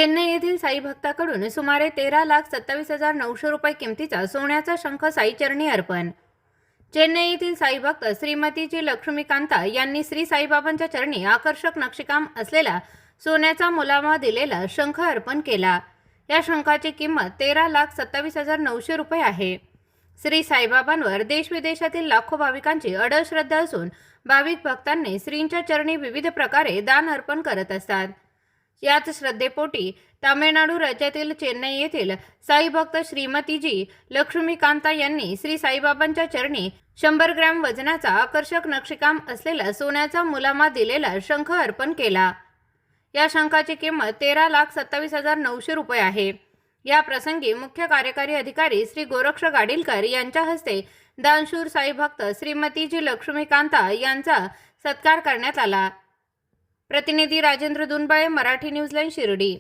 चेन्नई येथील साई भक्ताकडून सुमारे 13,27,900 रुपये किमतीचा सोन्याचा शंख साईचरणी अर्पण। चेन्नई येथील साई भक्त श्रीमती जी लक्ष्मीकांता यांनी श्री साईबाबांच्या चरणी आकर्षक नक्षीकाम असलेला सोन्याचा मुलामा दिलेला शंख अर्पण केला। या शंखाची किंमत 13,27,900 रुपये आहे। श्री साईबाबांवर देशविदेशातील लाखो भाविकांची अढळ श्रद्धा असून भाविक भक्तांनी श्रींच्या चरणी विविध प्रकारे दान अर्पण करत असतात। याच श्रद्धेपोटी तामिळनाडू राज्यातील चेन्नई येथील साई भक्त श्रीमतीजी लक्ष्मीकांता यांनी श्री साईबाबांच्या चरणी 100 ग्रॅम वजनाचा आकर्षक नक्षीकाम असलेला सोन्याचा मुलामा दिलेला शंख अर्पण केला। या शंखाची किंमत 13,27,900 रुपये आहे। या प्रसंगी मुख्य कार्यकारी अधिकारी श्री गोरक्ष गाडीलकर यांच्या हस्ते दानशूर साई भक्त श्रीमतीजी लक्ष्मीकांता यांचा सत्कार करण्यात आला। प्रतिनिधी राजेंद्र दुनबाळे, मराठी न्यूज लाईन, शिर्डी।